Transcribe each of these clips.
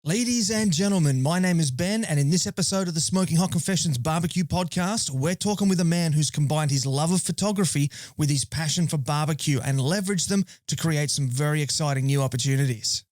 Ladies and gentlemen, my name is Ben, and in this episode of the Smoking Hot Confessions Barbecue Podcast, we're talking with a man who's combined his love of photography with his passion for barbecue and leveraged them to create some very exciting new opportunities.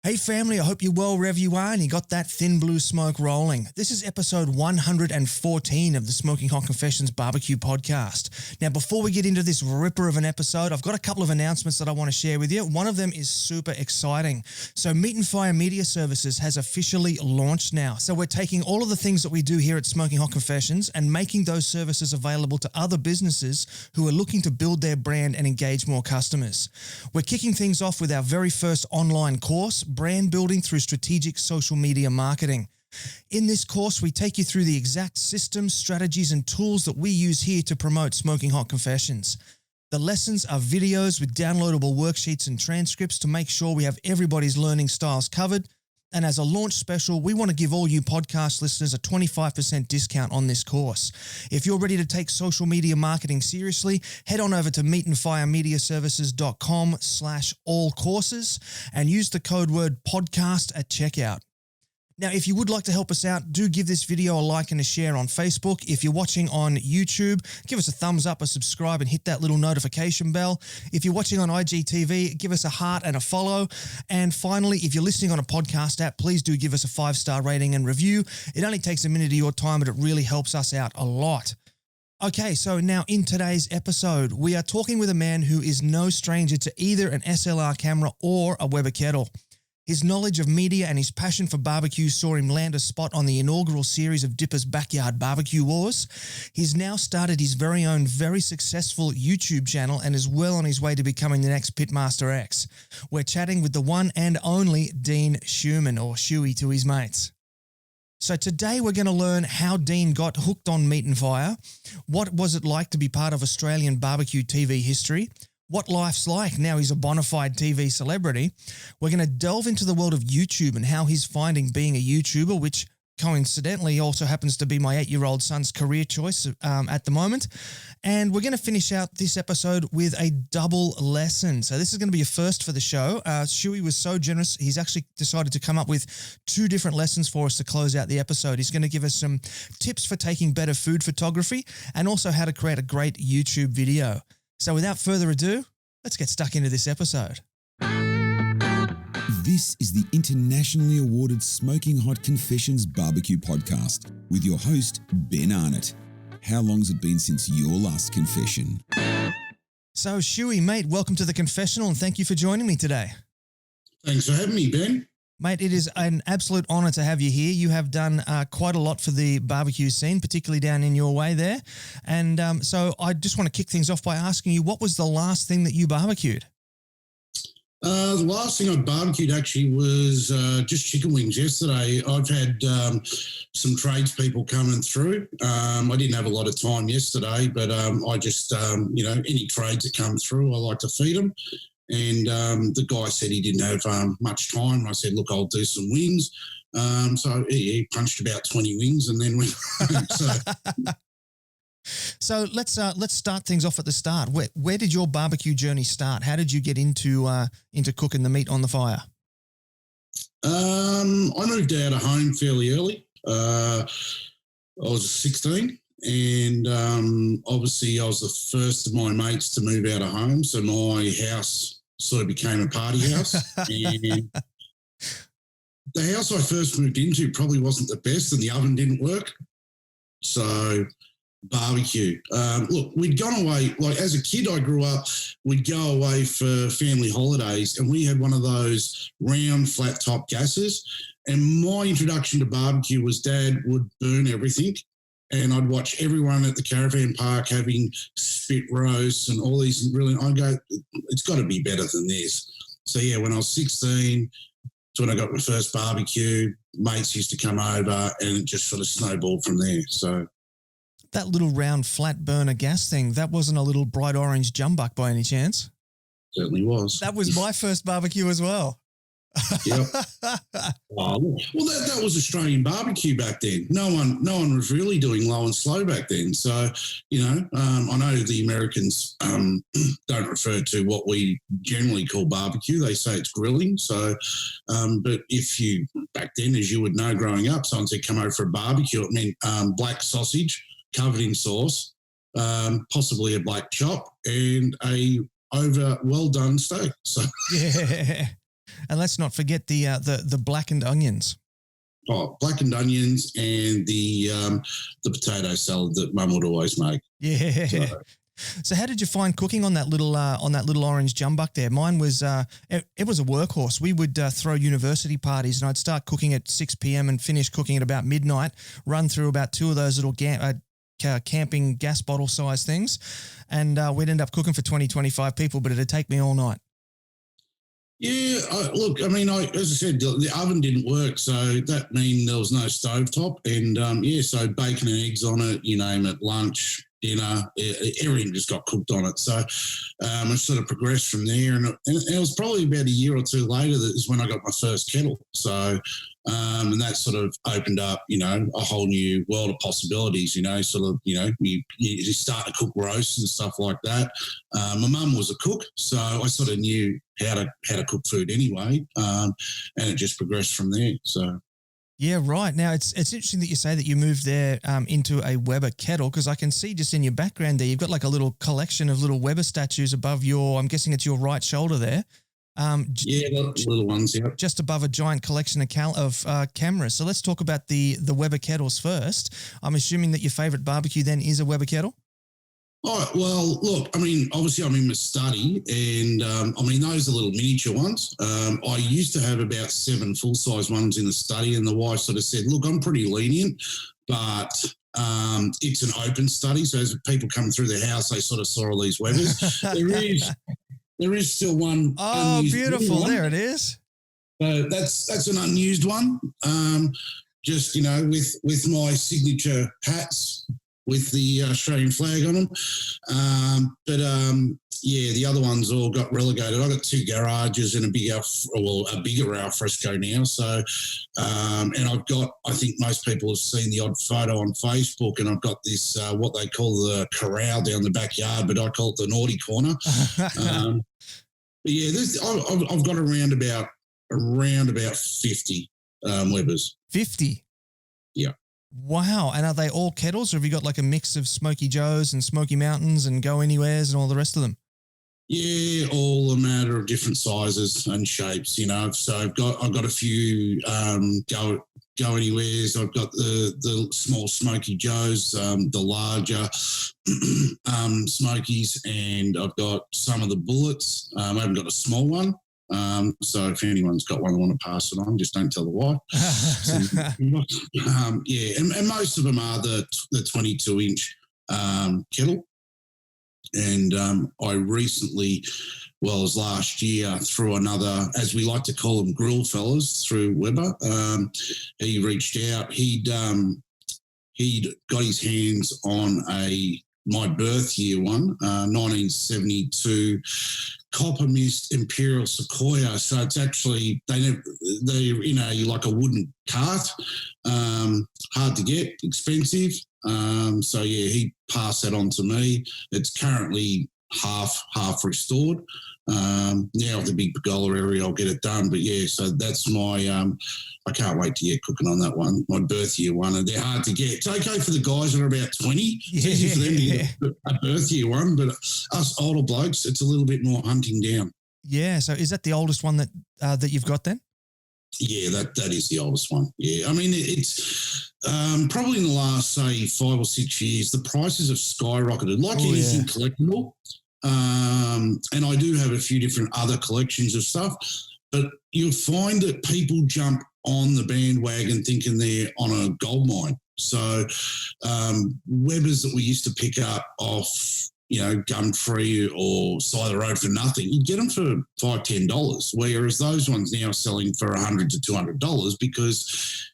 Hey family, I hope you're well wherever you are and you got that thin blue smoke rolling. This is episode 114 of the Smoking Hot Confessions Barbecue Podcast. Now, before we get into this ripper of an episode, I've got a couple of announcements that I want to share with you. One of them is super exciting. So Meat and Fire Media Services has officially launched now. So we're taking all of the things that we do here at Smoking Hot Confessions and making those services available to other businesses who are looking to build their brand and engage more customers. We're kicking things off with our very first online course, Brand Building Through Strategic Social Media Marketing. In this course, we take you through the exact systems, strategies, and tools that we use here to promote Smoking Hot Confessions. The lessons are videos with downloadable worksheets and transcripts to make sure we have everybody's learning styles covered. And as a launch special, we want to give all you podcast listeners a 25% discount on this course. If you're ready to take social media marketing seriously, head on over to meatandfiremediaservices.com/all-courses and use the code word podcast at checkout. Now, if you would like to help us out, do give this video a like and a share on Facebook. If you're watching on YouTube, give us a thumbs up, a subscribe, and hit that little notification bell. If you're watching on IGTV, give us a heart and a follow. And finally, if you're listening on a podcast app, please do give us a 5-star rating and review. It only takes a minute of your time, but it really helps us out a lot. Okay, so now in today's episode, we are talking with a man who is no stranger to either an SLR camera or a Weber Kettle. His knowledge of media and his passion for barbecue saw him land a spot on the inaugural series of Dipper's Backyard Barbecue Wars. He's now started his very own, very successful YouTube channel and is well on his way to becoming the next Pitmaster X. We're chatting with the one and only Dean Schumann, or Schuey to his mates. So today we're going to learn how Dean got hooked on Meat and Fire, what was it like to be part of Australian barbecue TV history, what life's like now he's a bona fide TV celebrity. We're going to delve into the world of YouTube and how he's finding being a YouTuber, which coincidentally also happens to be my 8-year-old son's career choice at the moment. And we're going to finish out this episode with a double lesson. So this is going to be a first for the show. Shuey was so generous, he's actually decided to come up with 2 different lessons for us to close out the episode. He's going to give us some tips for taking better food photography and also how to create a great YouTube video. So without further ado, let's get stuck into this episode. This is the internationally awarded Smoking Hot Confessions Barbecue Podcast with your host, Ben Arnott. How long's it been since your last confession? So Shuey, mate, welcome to the confessional and thank you for joining me today. Thanks for having me, Ben. Mate, it is an absolute honour to have you here. You have done quite a lot for the barbecue scene, particularly down in your way there. And so I just want to kick things off by asking you, what was the last thing that you barbecued? The last thing I barbecued actually was just chicken wings yesterday. I've had some tradespeople coming through. I didn't have a lot of time yesterday, but I just, any trades that come through, I like to feed them. And the guy said he didn't have much time. I said, look, I'll do some wings. So he punched about 20 wings and then went home. So let's start things off at the start. Where did your barbecue journey start? How did you get into cooking the meat on the fire? I moved out of home fairly early. I was 16. And obviously I was the first of my mates to move out of home, so my house sort of became a party house. And the house I first moved into probably wasn't the best and the oven didn't work. So barbecue. Look, we'd gone away, like as a kid I grew up, we'd go away for family holidays and we had one of those round flat top gases. And my introduction to barbecue was Dad would burn everything. And I'd watch everyone at the caravan park having spit roasts and all these I go, it's got to be better than this. So, yeah, when I was 16, that's when I got my first barbecue. Mates used to come over and it just sort of snowballed from there. So that little round flat burner gas thing, that wasn't a little bright orange jumbuck by any chance? Certainly was. That was my first barbecue as well. Yep. Oh, well, that was Australian barbecue back then. No one was really doing low and slow back then. So, I know the Americans don't refer to what we generally call barbecue. They say it's grilling. So, but if you, back then, as you would know growing up, someone said come over for a barbecue, it meant black sausage covered in sauce, possibly a black chop, and a well done steak. So Yeah. And let's not forget the blackened onions. Oh, blackened onions and the potato salad that Mum would always make. Yeah. So how did you find cooking on that little orange jumbuck there? Mine was it was a workhorse. We would throw university parties, and I'd start cooking at 6 p.m. and finish cooking at about midnight. Run through about 2 of those little camping gas bottle size things, and we'd end up cooking for 20, 25 people, but it'd take me all night. Yeah, look, I mean, as I said, the oven didn't work, so that meant there was no stovetop. And, so bacon and eggs on it, you name it, lunch, dinner, everything just got cooked on it. So I sort of progressed from there. And it was probably about a year or two later that is when I got my first kettle. So, and that sort of opened up, a whole new world of possibilities, you start to cook roasts and stuff like that. My mum was a cook, so I sort of knew how to cook food anyway, and it just progressed from there. So. Yeah, right. Now, it's interesting that you say that you moved there into a Weber Kettle, because I can see just in your background there, you've got like a little collection of little Weber statues above I'm guessing it's your right shoulder there. Little ones, yeah. Just above a giant collection of cameras. So let's talk about the Weber Kettles first. I'm assuming that your favourite barbecue then is a Weber Kettle? All right, well, look, I mean, obviously I'm in my study, and those are little miniature ones. I used to have about 7 full-size ones in the study, and the wife sort of said, look, I'm pretty lenient, but it's an open study, so as people come through the house, they sort of saw all these Webers. There is still one. Oh, beautiful. One. There it is. So that's an unused one. Just, with my signature hats with the Australian flag on them. The other ones all got relegated. I've got 2 garages and a bigger al fresco now. So, and I've got, I think most people have seen the odd photo on Facebook, and I've got this, what they call the corral down the backyard, but I call it the naughty corner. I've got around about 50 Webers. 50? Yeah. Wow. And are they all kettles, or have you got like a mix of Smoky Joes and Smoky Mountains and Go Anywheres and all the rest of them? Yeah, all a matter of different sizes and shapes, So I've got a few Go Anywheres. I've got the small Smoky Joes, the larger Smokies, and I've got some of the Bullets. I haven't got a small one. So if anyone's got one, I want to pass it on. Just don't tell the wife. And most of them are the 22-inch kettle. And I recently, well, it was last year, through another, as we like to call them, grill fellas, through Weber. He reached out. He'd got his hands on my birth year one, 1972 Copper Mist Imperial Sequoia. So it's actually, they're like a wooden cart, hard to get, expensive. He passed that on to me. It's currently half restored. Now with the big pergola area, I'll get it done. But so that's my, I can't wait to get cooking on that one, my birth year one. And they're hard to get. It's okay for the guys that are about 20. It's easy for them to get a birth year one, but us older blokes, it's a little bit more hunting down. Yeah. So is that the oldest one that you've got then? Yeah, that is the oldest one. Yeah. I mean, it's probably in the last, say, 5 or 6 years, the prices have skyrocketed, like anything collectible. And I do have a few different other collections of stuff, but you'll find that people jump on the bandwagon thinking they're on a gold mine. So Webers that we used to pick up off, Gumtree or side of the road for nothing, you get them for $5-10, whereas those ones now are selling for $100 to $200 because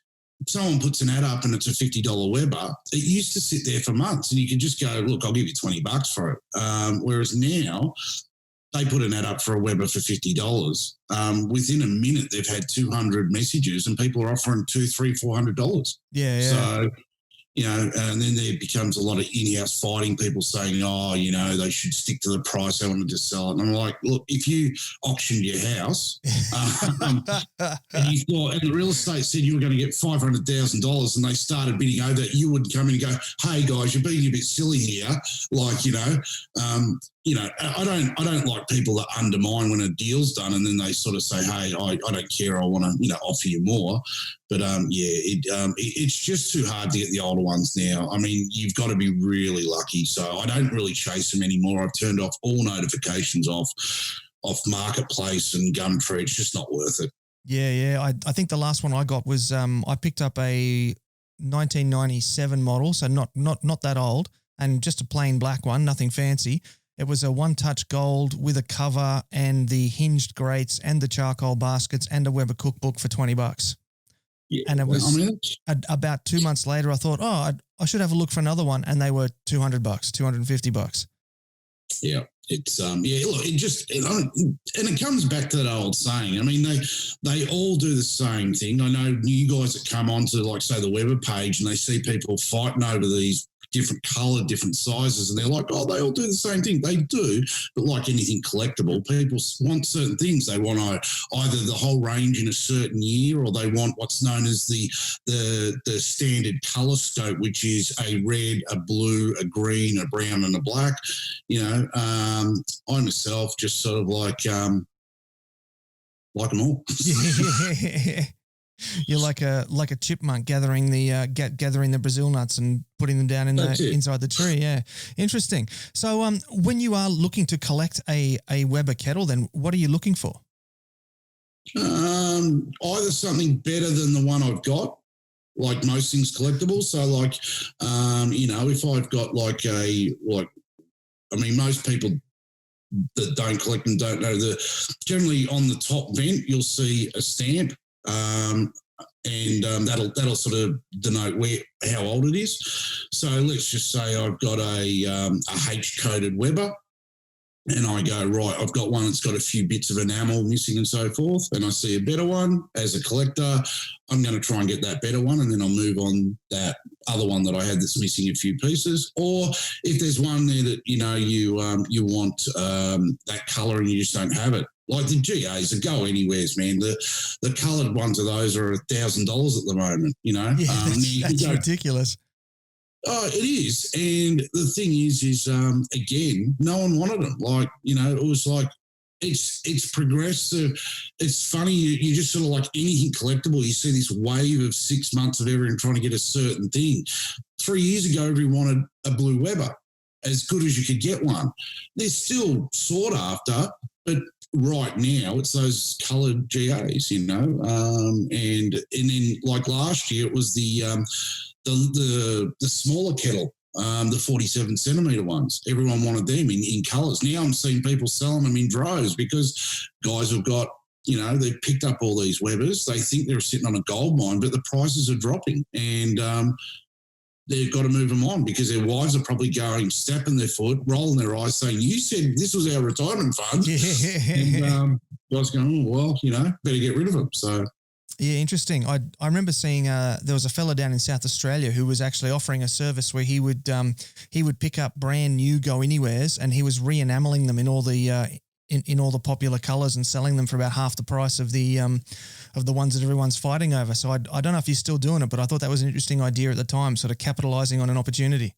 someone puts an ad up and it's a $50 Weber. It used to sit there for months and you could just go, look, I'll give you $20 for it. Whereas now they put an ad up for a Weber for $50. Within a minute, they've had 200 messages, and people are offering $200, $300, $400. Yeah. So, and then there becomes a lot of in-house fighting, people saying, they should stick to the price they wanted to sell it. And I'm like, look, if you auctioned your house and the real estate said you were going to get $500,000 and they started bidding over that, you would come in and go, hey, guys, you're being a bit silly here. I don't like people that undermine when a deal's done and then they sort of say, hey, I don't care, I want to, offer you more. But, it's just too hard to get the older ones now. I mean, you've got to be really lucky. So I don't really chase them anymore. I've turned off all notifications off Marketplace and Gumtree. It's just not worth it. Yeah. I think the last one I got was I picked up a 1997 model, so not that old, and just a plain black one, nothing fancy. It was a one-touch gold with a cover and the hinged grates and the charcoal baskets and a Weber cookbook for $20. Yeah, and it was about 2 months later, I thought, I should have a look for another one, and they were $200, $250. Yeah, it's look, and it comes back to that old saying. I mean, they all do the same thing. I know new guys that come onto, like, say, the Weber page, and they see people fighting over these different colour, different sizes, and they're like, they all do the same thing. They do, but like anything collectible, people want certain things. They want either the whole range in a certain year, or they want what's known as the standard colour scope, which is a red, a blue, a green, a brown, and a black. I myself just sort of like them all. You're like a chipmunk gathering the Brazil nuts and putting them down inside the tree. Yeah, interesting. So, when you are looking to collect a Weber Kettle, then what are you looking for? Either something better than the one I've got, like most things collectible. So, like, if I've got most people that don't collect and don't know, generally on the top vent you'll see a stamp. That'll sort of denote how old it is. So let's just say I've got a H-coated Weber, and I go, right, I've got one that's got a few bits of enamel missing and so forth, and I see a better one. As a collector, I'm going to try and get that better one, and then I'll move on that other one that I had that's missing a few pieces. Or if there's one there that, you want that colour and you just don't have it. Like the GAs, the go anywheres, man. The coloured ones of those are $1,000 at the moment, Yeah, that's ridiculous. Oh, it is. And the thing is again, no one wanted them. Like, it was like, it's progressive. It's funny. You just sort of like anything collectible, you see this wave of 6 months of everyone trying to get a certain thing. 3 years ago, everyone wanted a blue Weber, as good as you could get one. They're still sought after, but right now it's those coloured GAs, and then like last year it was the smaller kettle, the 47 centimetre ones. Everyone wanted them in colours. Now I'm seeing people selling them in droves because guys have got, they've picked up all these Webers. They think they're sitting on a gold mine, but the prices are dropping, and they've got to move them on because their wives are probably going, stamping their foot, rolling their eyes, saying, you said this was our retirement fund. And guys going, better get rid of them. So, yeah, interesting. I remember seeing there was a fella down in South Australia who was actually offering a service where he would pick up brand new go anywheres, and he was re-enameling them in all the in all the popular colours and selling them for about half the price of the ones that everyone's fighting over. So I don't know if he's still doing it, but I thought that was an interesting idea at the time, sort of capitalising on an opportunity.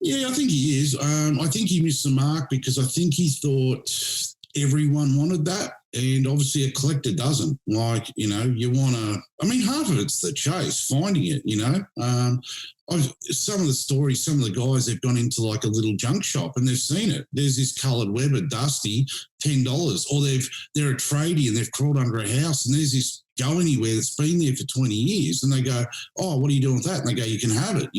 Yeah, I think he is. I think he missed the mark because I think he thought everyone wanted that. And obviously a collector doesn't. Like, you want to, half of it's the chase, finding it, some of the stories, some of the guys, they've gone into like a little junk shop and they've seen it. There's this coloured Weber, dusty, $10. Or they're a tradie and they've crawled under a house and there's this go anywhere that's been there for 20 years. And they go, oh, what are you doing with that? And they go, you can have it,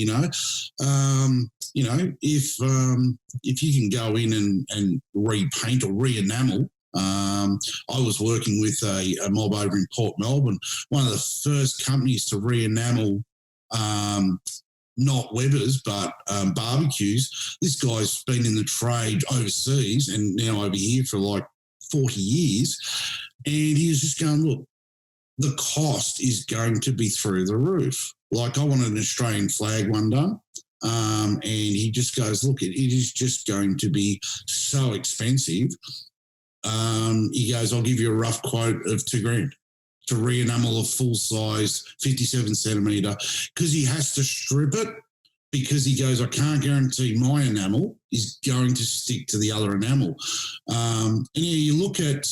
if you can go in and repaint or re-enamel. I was working with a mob over in Port Melbourne, one of the first companies to re-enamel not Webers, but BBQs. This guy's been in the trade overseas and now over here for like 40 years. And he was just going, look, the cost is going to be through the roof. Like, I wanted an Australian flag one done. And he just goes, look, it is just going to be so expensive. He goes, I'll give you a rough quote of $2,000 to re-enamel a full-size 57 centimetre, because he has to strip it, because he goes, I can't guarantee my enamel is going to stick to the other enamel. And you look at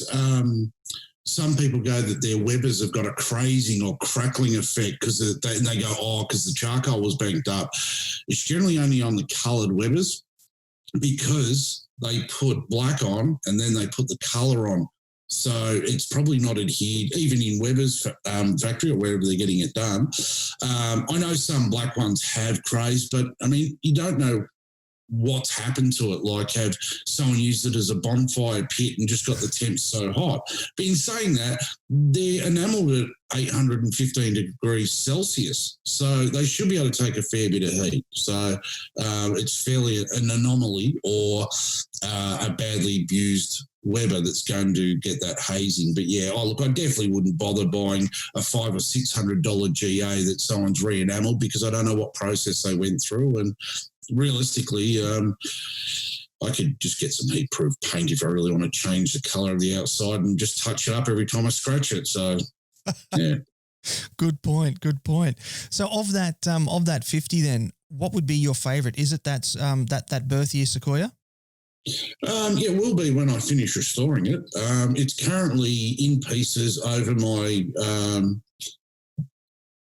some people go that their Webers have got a crazing or crackling effect because they go, because the charcoal was banked up. It's generally only on the coloured Webers, because they put black on and then they put the colour on. So it's probably not adhered, even in Weber's factory or wherever they're getting it done. I know some black ones have crazed, but, I mean, you don't know what's happened to it. Like, have someone used it as a bonfire pit and just got the temps so hot. But in saying that, they're enamelled at 815 degrees Celsius, so they should be able to take a fair bit of heat. So it's fairly an anomaly or a badly abused Weber that's going to get that hazing. But yeah, I definitely wouldn't bother buying a $500 or $600 GA that someone's re-enamelled, because I don't know what process they went through. And realistically, I could just get some heat-proof paint if I really want to change the colour of the outside and just touch it up every time I scratch it. So, yeah. Good point. Good point. So of that 50, then what would be your favourite? Is it that birth year Sequoia? It will be when I finish restoring it. It's currently in pieces over my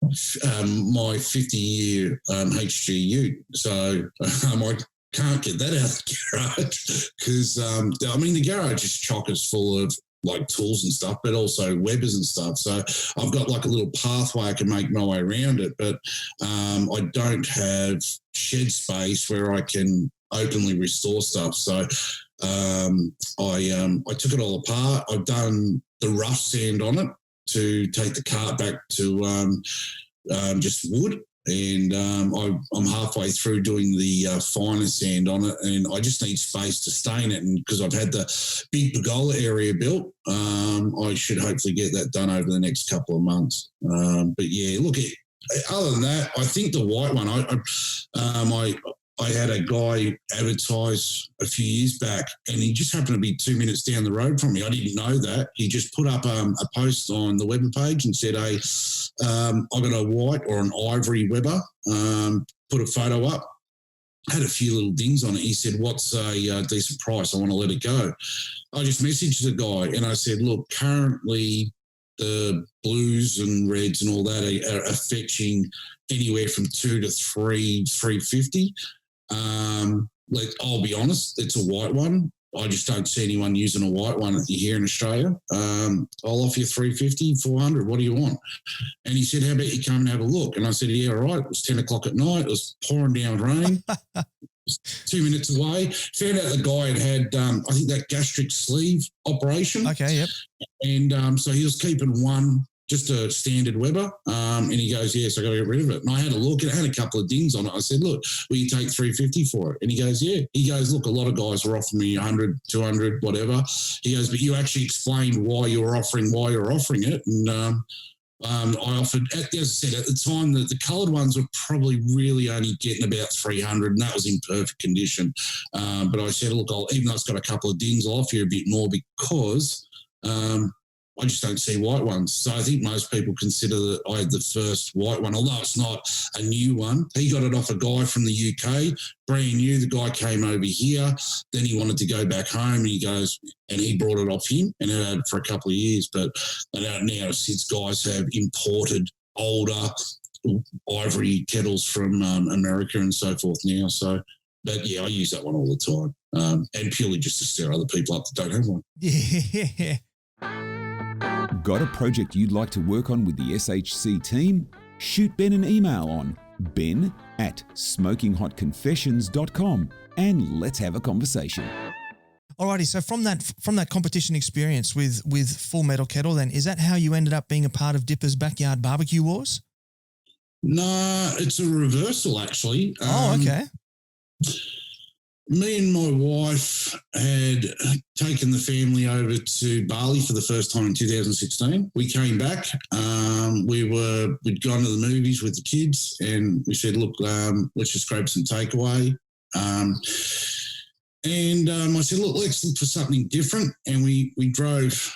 my 50-year HGU. So I can't get that out of the garage because, I mean, the garage is chockers full of like tools and stuff, but also Webers and stuff. So I've got like a little pathway I can make my way around it, but I don't have shed space where I can openly restore stuff. So I took it all apart. I've done the rough sand on it to take the cart back to just wood. And I'm halfway through doing the finer sand on it, and I just need space to stain it. And because I've had the big pergola area built, I should hopefully get that done over the next couple of months. But yeah, look, other than that, I think the white one, I had a guy advertise a few years back, and he just happened to be 2 minutes down the road from me. I didn't know that. He just put up a post on the Weber page and said, hey, I got a white or an ivory Weber, put a photo up, had a few little dings on it. He said, what's a decent price? I want to let it go. I just messaged the guy and I said, look, currently the blues and reds and all that are fetching anywhere from $2 to $350. I'll be honest, it's a white one. I just don't see anyone using a white one here in Australia. I'll offer you $350, $400. What do you want? And he said, how about you come and have a look? And I said, yeah, all right. It was 10 o'clock at night. It was pouring down rain. 2 minutes away. Found out the guy had I think that gastric sleeve operation. Okay, yep. And so he was keeping one, just a standard Weber, and he goes, yes, I got to get rid of it. And I had a look, and it had a couple of dings on it. I said, look, will you take $350 for it? And he goes, yeah. He goes, look, a lot of guys are offering me $100, $200, whatever. He goes, but you actually explained why you're offering it. And I offered, as I said, at the time, the coloured ones were probably really only getting about $300, and that was in perfect condition. But I said, look, even though it's got a couple of dings, I'll offer you a bit more because I just don't see white ones. So I think most people consider that I had the first white one, although it's not a new one. He got it off a guy from the UK, brand new. The guy came over here. Then he wanted to go back home, and he brought it off him and had it for a couple of years. But now since guys have imported older ivory kettles from America and so forth now. So, but yeah, I use that one all the time, and purely just to stir other people up that don't have one. Yeah. Got a project you'd like to work on with the SHC team? Shoot Ben an email on ben@smokinghotconfessions.com and let's have a conversation. Alrighty, so from that competition experience with Full Metal Kettle, then is that how you ended up being a part of Dipper's Backyard Barbecue Wars? No, it's a reversal, actually. Okay. Me and my wife had taken the family over to Bali for the first time in 2016. We came back. We'd gone to the movies with the kids, and we said, look, let's just grab some takeaway. I said, look, let's look for something different. And we drove.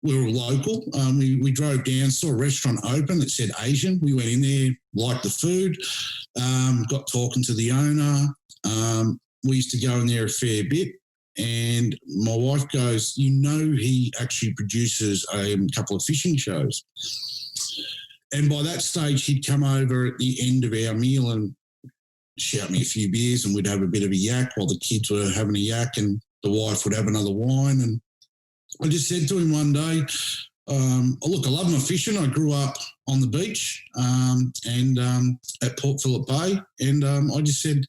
We were local. We drove down, saw a restaurant open that said Asian. We went in there, liked the food, got talking to the owner. We used to go in there a fair bit, and my wife goes, he actually produces a couple of fishing shows. And by that stage, he'd come over at the end of our meal and shout me a few beers, and we'd have a bit of a yak while the kids were having a yak, and the wife would have another wine. And I just said to him one day, look, I love my fishing. I grew up on the beach and at Port Phillip Bay, and I just said,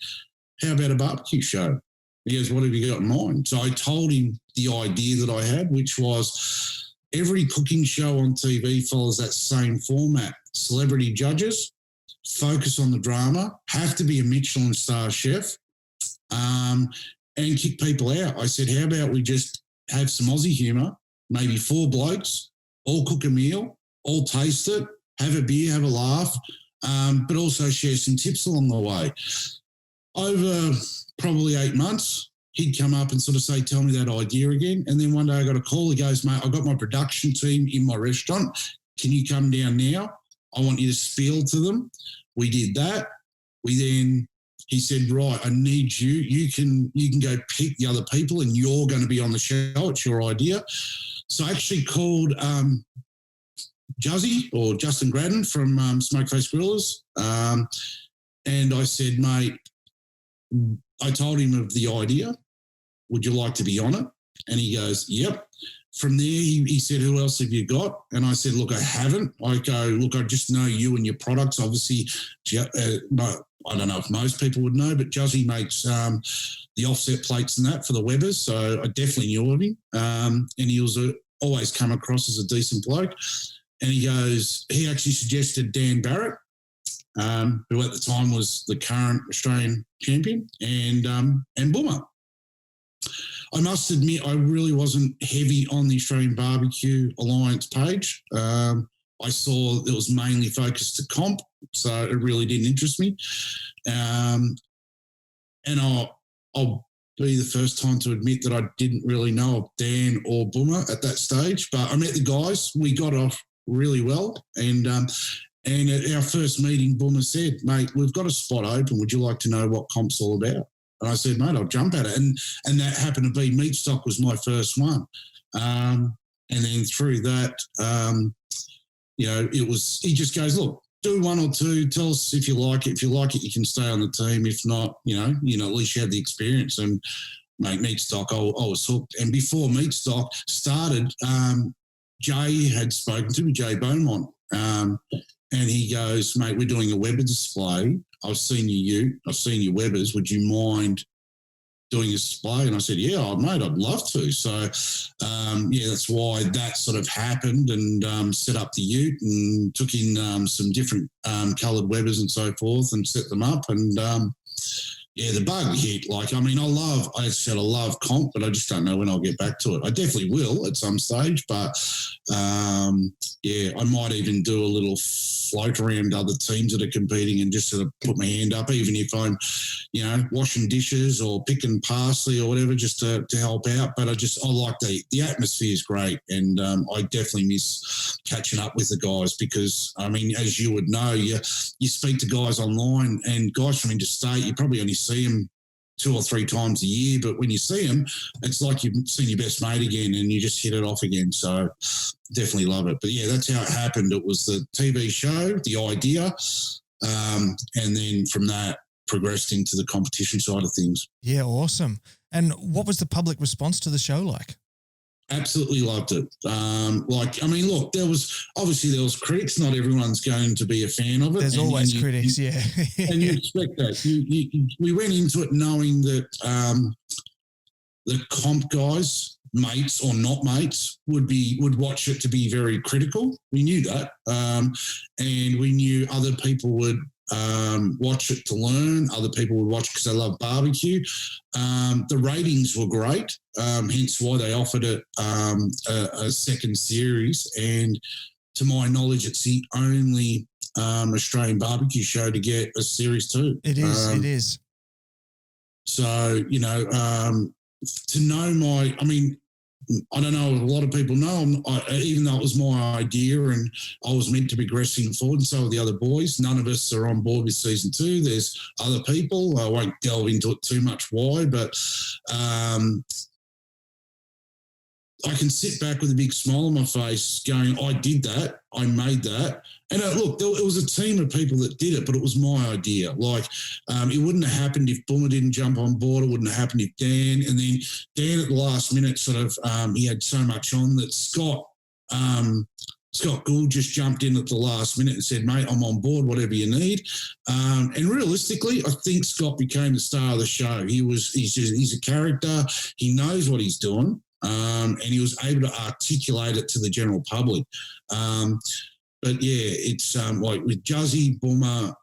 how about a barbecue show? He goes, what have you got in mind? So I told him the idea that I had, which was every cooking show on TV follows that same format. Celebrity judges, focus on the drama, have to be a Michelin star chef, and kick people out. I said, how about we just have some Aussie humour, maybe 4 blokes, all cook a meal, all taste it, have a beer, have a laugh, but also share some tips along the way. Over probably 8 months, he'd come up and sort of say, tell me that idea again. And then one day I got a call. He goes, mate, I got my production team in my restaurant. Can you come down now? I want you to spiel to them. We did that. He said, right, I need you. You can go pick the other people and you're going to be on the show. It's your idea. So I actually called Juzzy or Justin Gradden from Smokeface Grillers. And I said, mate, I told him of the idea. Would you like to be on it? And he goes, yep. From there, he said, who else have you got? And I said, look, I haven't. I go, look, I just know you and your products. Obviously, I don't know if most people would know, but Juzzy makes the offset plates and that for the Webers. So I definitely knew of him. And he was always come across as a decent bloke. And he goes, he actually suggested Dan Barrett, who at the time was the current Australian champion, and Boomer. I must admit, I really wasn't heavy on the Australian Barbecue Alliance page. I saw it was mainly focused to comp, so it really didn't interest me. And I'll be the first time to admit that I didn't really know of Dan or Boomer at that stage, but I met the guys. We got off really well, and at our first meeting, Boomer said, mate, we've got a spot open. Would you like to know what comp's all about? And I said, mate, I'll jump at it. And that happened to be Meat Stock was my first one. And then through that, it was, he just goes, look, do 1 or 2, tell us if you like it. If you like it, you can stay on the team. If not, at least you had the experience. And mate, Meat Stock, I was hooked. And before Meat Stock started, Jay had spoken to me, Jay Beaumont. And he goes, mate, we're doing a Weber display. I've seen your Webers. Would you mind doing a display? And I said, yeah, mate, I'd love to. So, that's why that sort of happened, and set up the ute and took in some different coloured Webers and so forth and set them up. And, the bug hit. I love comp, but I just don't know when I'll get back to it. I definitely will at some stage, but I might even do a little float around other teams that are competing and just sort of put my hand up, even if I'm, washing dishes or picking parsley or whatever, just to help out. But I like the atmosphere is great, and I definitely miss catching up with the guys because, as you would know, you speak to guys online and guys from interstate, you probably only see them 2 or 3 times a year, but when you see them, it's like you've seen your best mate again and you just hit it off again. So definitely love it. But yeah, that's how it happened. It was the TV show, the idea, and then from that progressed into the competition side of things. Yeah, awesome. And what was the public response to the show like? Absolutely loved it. Look, there was critics. Not everyone's going to be a fan of it. There's always critics, yeah. And you expect that. We went into it knowing that the comp guys mates or not mates would watch it to be very critical. We knew that, and we knew other people would watch it to learn. Other people would watch because they love barbecue. The ratings were great, hence why they offered it a second series. And to my knowledge, it's the only Australian barbecue show to get a series 2. It is. It is. So, to know I don't know, a lot of people know, even though it was my idea and I was meant to be progressing forward, and so are the other boys. None of us are on board with season 2. There's other people. I won't delve into it too much why, but I can sit back with a big smile on my face going, I did that. I made that. And look, it was a team of people that did it, but it was my idea. It wouldn't have happened if Boomer didn't jump on board. It wouldn't have happened if Dan. And then Dan at the last minute he had so much on that Scott Gould just jumped in at the last minute and said, mate, I'm on board, whatever you need. And realistically, I think Scott became the star of the show. He's a character. He knows what he's doing. And he was able to articulate it to the general public. But yeah, it's with Juzzy, Boomer,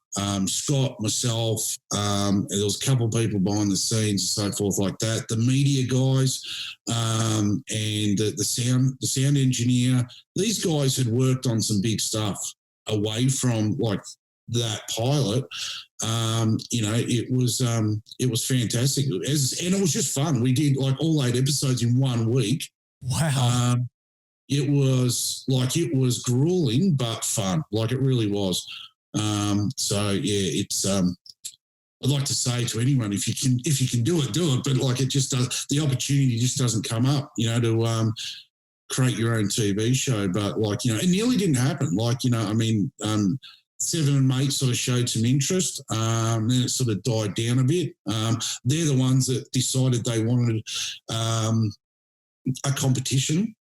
Scott, myself, there was a couple of people behind the scenes and so forth like that. The media guys and the sound engineer. These guys had worked on some big stuff away from that pilot. It was fantastic, and it was just fun. We did all 8 episodes in 1 week. Wow. It was grueling but fun. It really was. It's I'd like to say to anyone, if you can do it, do it. But it just does. The opportunity just doesn't come up, to create your own TV show. But it nearly didn't happen. 7 and Mate sort of showed some interest. Then it sort of died down a bit. They're the ones that decided they wanted a competition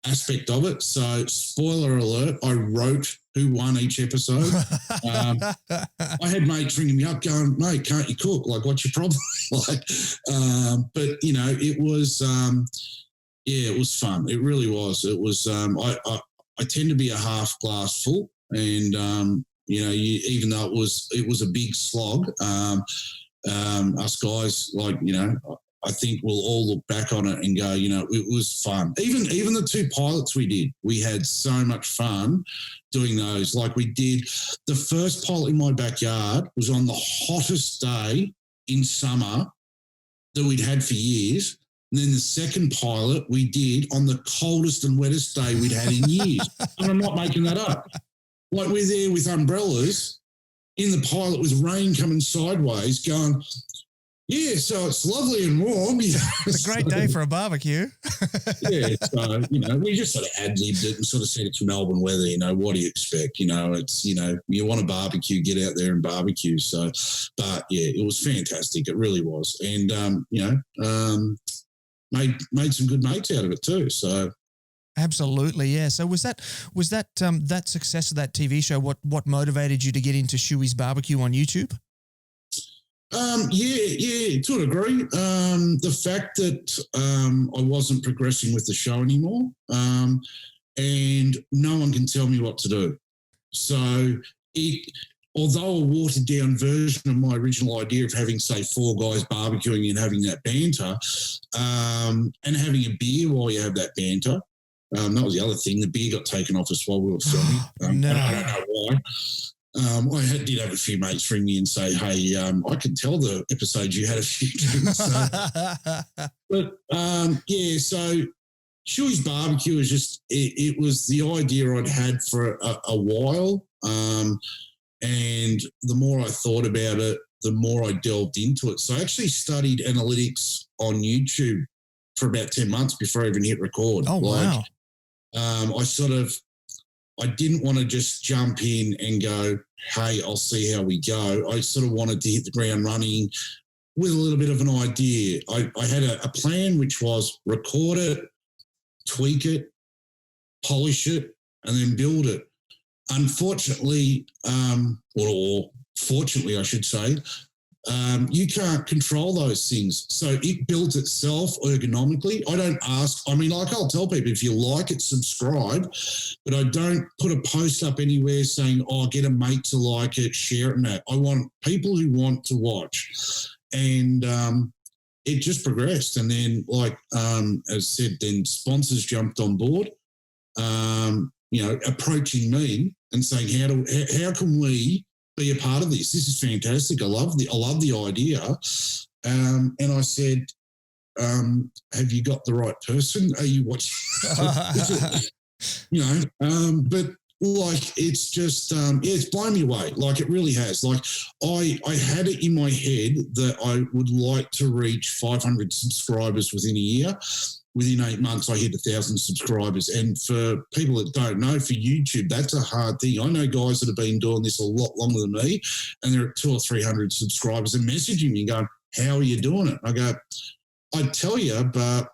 aspect of it. So, spoiler alert, I wrote who won each episode. I had mates ringing me up going, mate, can't you cook? What's your problem? But, it was, it was fun. It really was. It was, I tend to be a half glass full, and, even though it was a big slog, us guys, I think we'll all look back on it and go, it was fun. Even the 2 pilots we did, we had so much fun doing those. We did the first pilot in my backyard was on the hottest day in summer that we'd had for years. And then the second pilot we did on the coldest and wettest day we'd had in years. And I'm not making that up. We're there with umbrellas in the pilot with rain coming sideways going, yeah, so it's lovely and warm. It's a great day for a barbecue. Yeah, so, we just sort of ad-libbed it and sort of said it's Melbourne weather, what do you expect? It's, you want a barbecue, get out there and barbecue. So, but yeah, it was fantastic. It really was. And, made some good mates out of it too. So. Absolutely, yeah. So was that that success of that TV show what motivated you to get into Schuey's Barbecue on YouTube? Yeah, to a degree. The fact that I wasn't progressing with the show anymore, and no one can tell me what to do. So although a watered down version of my original idea of having, say, 4 guys barbecuing and having that banter, and having a beer while you have that banter. That was the other thing. The beer got taken off us while we were filming. No. I don't know why. I did have a few mates ring me and say, hey, I can tell the episodes you had a few drinks. So Schuey's Barbecue is just, it was the idea I'd had for a while. And the more I thought about it, the more I delved into it. So I actually studied analytics on YouTube for about 10 months before I even hit record. Oh, wow. I didn't want to just jump in and go, hey, I'll see how we go. I sort of wanted to hit the ground running with a little bit of an idea. I had a plan, which was record it, tweak it, polish it, and then build it. Unfortunately, or fortunately, I should say, You can't control those things. So it builds itself ergonomically. I don't ask, I'll tell people, if you like it, subscribe, but I don't put a post up anywhere saying, get a mate to like it, share it and that. I want people who want to watch. And it just progressed. And then, as said, then sponsors jumped on board, approaching me and saying, how can we be a part of this? This is fantastic. I love the idea. And I said, have you got the right person? Are you watching? But it's just, it's blown me away. It really has. I had it in my head that I would like to reach 500 subscribers within a year. Within 8 months, I hit 1,000 subscribers. And for people that don't know, for YouTube, that's a hard thing. I know guys that have been doing this a lot longer than me, and they're at 200 or 300 subscribers and messaging me going, how are you doing it? I go, I'd tell you, but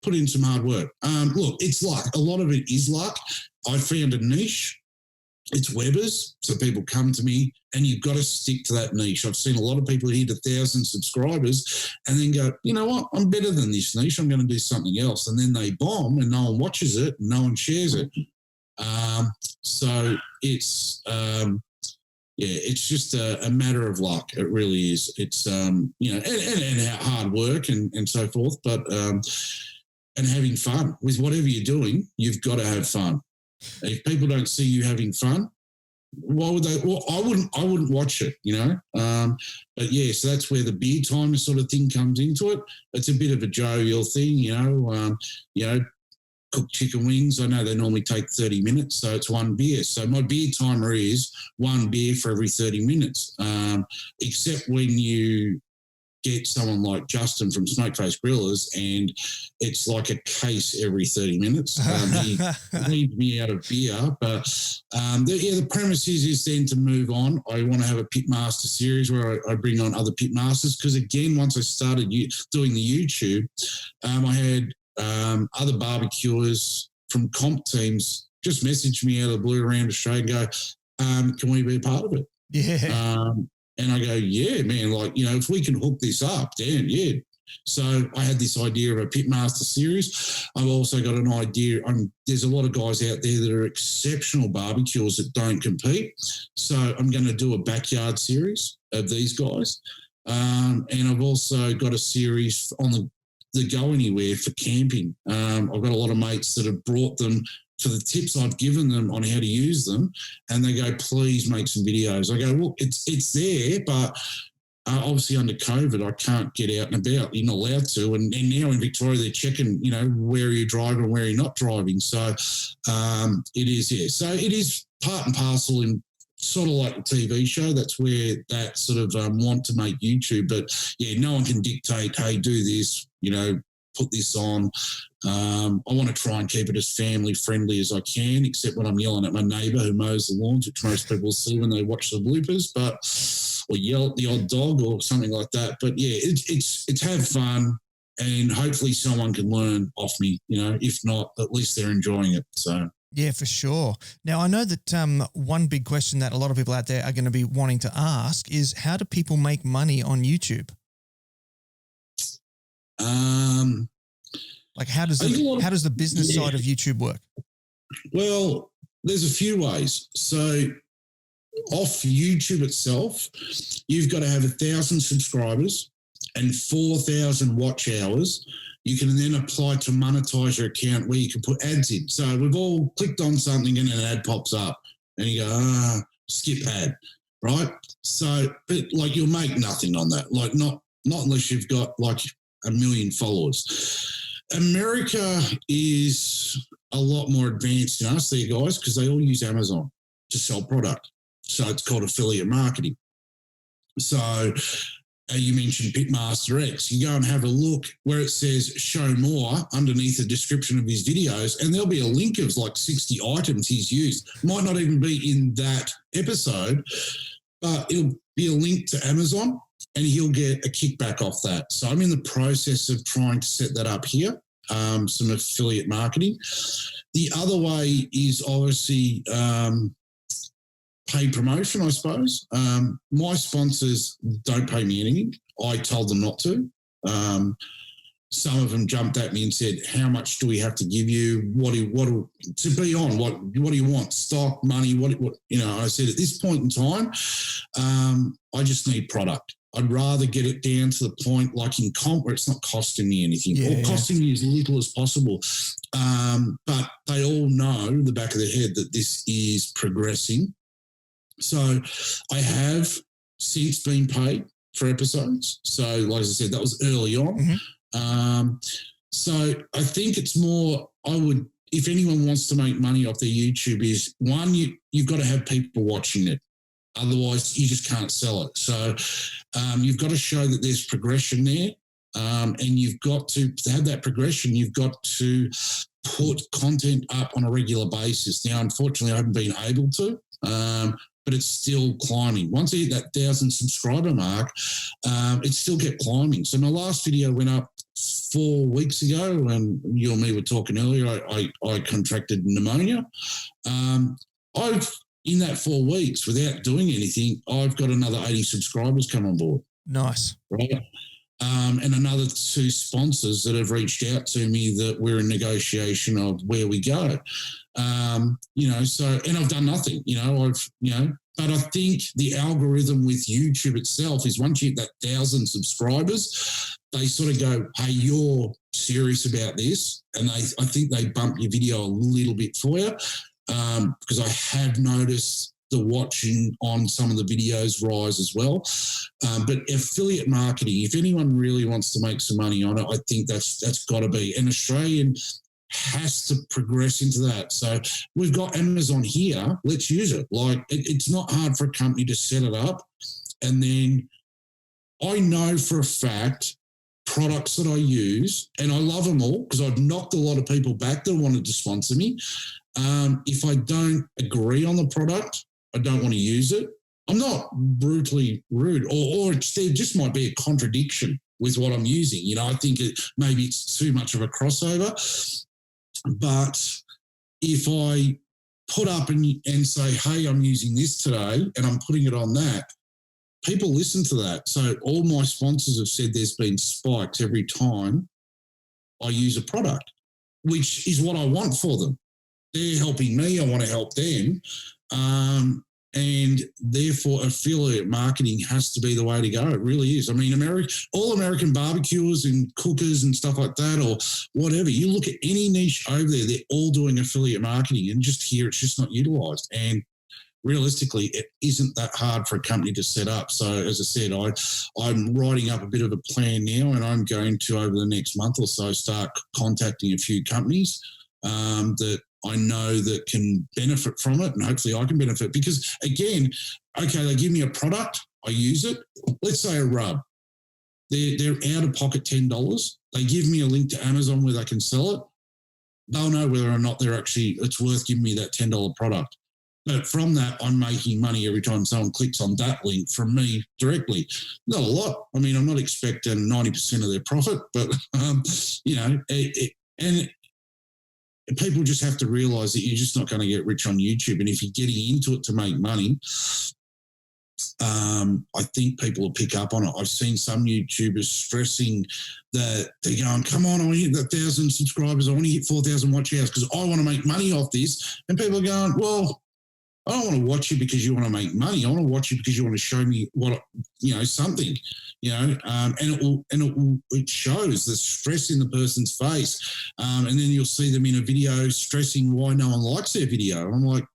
put in some hard work. Look, it's luck. A lot of it is luck. I found a niche. It's Weber's, so people come to me, and you've got to stick to that niche. I've seen a lot of people hit 1,000 subscribers and then go, you know what, I'm better than this niche. I'm going to do something else. And then they bomb and no one watches it and no one shares it. So it's, it's just a matter of luck. It really is. It's, and hard work and so forth, but and having fun. With whatever you're doing, you've got to have fun. If people don't see you having fun, why would they? Well, I wouldn't watch it, But yeah, so that's where the beer timer sort of thing comes into it. It's a bit of a jovial thing, cooked chicken wings. I know they normally take 30 minutes, so it's one beer. So my beer timer is one beer for every 30 minutes, except when you get someone like Justin from Smokeface Grillers, and it's like a case every 30 minutes. He leaves me out of beer. But the premise is then to move on. I want to have a Pitmaster series where I bring on other Pitmasters, because, again, once I started doing the YouTube, I had other barbecuers from comp teams just message me out of the blue around Australia and go, can we be a part of it? Yeah. And I go, yeah, man, if we can hook this up, then yeah. So I had this idea of a Pitmaster series. I've also got an idea. There's a lot of guys out there that are exceptional barbecuers that don't compete. So I'm going to do a backyard series of these guys. And I've also got a series on the Go Anywhere for camping. I've got a lot of mates that have brought them for the tips I've given them on how to use them, and they go, please make some videos. I go, well, it's there, but obviously under COVID, I can't get out and about. You're not allowed to. And now in Victoria, they're checking, where are you driving and where are you not driving. So it is, yeah. So it is part and parcel in sort of like a TV show. That's where that sort of want to make YouTube. But, yeah, no one can dictate, hey, do this, put this on. I want to try and keep it as family friendly as I can, except when I'm yelling at my neighbour who mows the lawns, which most people see when they watch the bloopers, or yell at the odd dog or something like that. But yeah, it's have fun, and hopefully someone can learn off me. If not, at least they're enjoying it. So. Yeah, for sure. Now, I know that one big question that a lot of people out there are going to be wanting to ask is, how do people make money on YouTube? How does the business side of YouTube work? Well, there's a few ways. So off YouTube itself, you've got to have 1,000 subscribers and 4,000 watch hours. You can then apply to monetize your account where you can put ads in. So we've all clicked on something and an ad pops up and you go, skip ad, right? So, but you'll make nothing on that. Not unless you've got 1 million followers. America is a lot more advanced than us there, guys, because they all use Amazon to sell product. So it's called affiliate marketing. So you mentioned Pitmaster X. You go and have a look where it says show more underneath the description of his videos, and there'll be a link of 60 items he's used. Might not even be in that episode, but it'll be a link to Amazon, and he'll get a kickback off that. So I'm in the process of trying to set that up here, some affiliate marketing. The other way is obviously paid promotion, I suppose. My sponsors don't pay me anything. I told them not to. Some of them jumped at me and said, "How much do we have to give you? What to be on? What do you want? Stock, money? What?" I said, at this point in time, I just need product. I'd rather get it down to the point like in comp where it's not costing me anything or costing me as little as possible. But they all know in the back of their head that this is progressing. So I have since been paid for episodes. So like I said, that was early on. Mm-hmm. So I think it's more, if anyone wants to make money off their YouTube is, one, you've got to have people watching it. Otherwise, you just can't sell it. So you've got to show that there's progression there. And you've got to have that progression. You've got to put content up on a regular basis. Now, unfortunately, I haven't been able to, but it's still climbing. Once I hit that 1,000 subscriber mark, it still kept climbing. So my last video went up 4 weeks ago when you and me were talking earlier. I contracted pneumonia. In that 4 weeks, without doing anything, I've got another 80 subscribers come on board. Nice. Right. And another 2 sponsors that have reached out to me that we're in negotiation of where we go. And I've done nothing, but I think the algorithm with YouTube itself is once you hit that 1,000 subscribers, they sort of go, "Hey, you're serious about this." And I think they bump your video a little bit for you, because I have noticed the watching on some of the videos rise as well. But affiliate marketing, if anyone really wants to make some money on it, I think that's got to be. An Australian has to progress into that. So we've got Amazon here. Let's use it. Like it's not hard for a company to set it up. And then I know for a fact products that I use, and I love them all because I've knocked a lot of people back that wanted to sponsor me. If I don't agree on the product, I don't want to use it. I'm not brutally rude, or there just might be a contradiction with what I'm using. I think maybe it's too much of a crossover. But if I put up and say, "Hey, I'm using this today," and I'm putting it on that, people listen to that. So all my sponsors have said there's been spikes every time I use a product, which is what I want for them. They're helping me. I want to help them. And therefore, affiliate marketing has to be the way to go. It really is. I mean, all American barbecuers and cookers and stuff like that, or whatever, you look at any niche over there, they're all doing affiliate marketing, and just here, it's just not utilised. And realistically, it isn't that hard for a company to set up. So, as I said, I'm writing up a bit of a plan now, and I'm going to, over the next month or so, start contacting a few companies that I know that can benefit from it, and hopefully I can benefit. Because again, okay, they give me a product, I use it. Let's say a rub. They're out of pocket $10. They give me a link to Amazon where they can sell it. They'll know whether or not it's worth giving me that $10 product. But from that, I'm making money every time someone clicks on that link from me directly. Not a lot. I mean, I'm not expecting 90% of their profit, but and people just have to realise that you're just not going to get rich on YouTube. And if you're getting into it to make money, I think people will pick up on it. I've seen some YouTubers stressing that they're going, "Come on, I want to hit that 1,000 subscribers. I want to hit 4,000 watch hours because I want to make money off this." And people are going, "Well, I don't want to watch you because you want to make money. I want to watch you because you want to show me something, and it shows the stress in the person's face. And then you'll see them in a video stressing why no one likes their video. I'm like,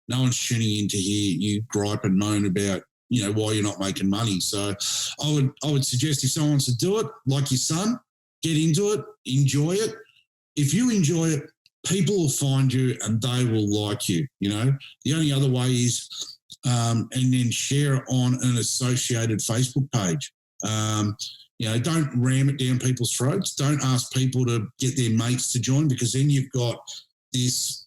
no one's tuning in to hear you gripe and moan about, why you're not making money. So I would suggest if someone wants to do it, like your son, get into it, enjoy it. If you enjoy it, people will find you and they will like you, The only other way is, and then share it on an associated Facebook page. Don't ram it down people's throats. Don't ask people to get their mates to join, because then you've got this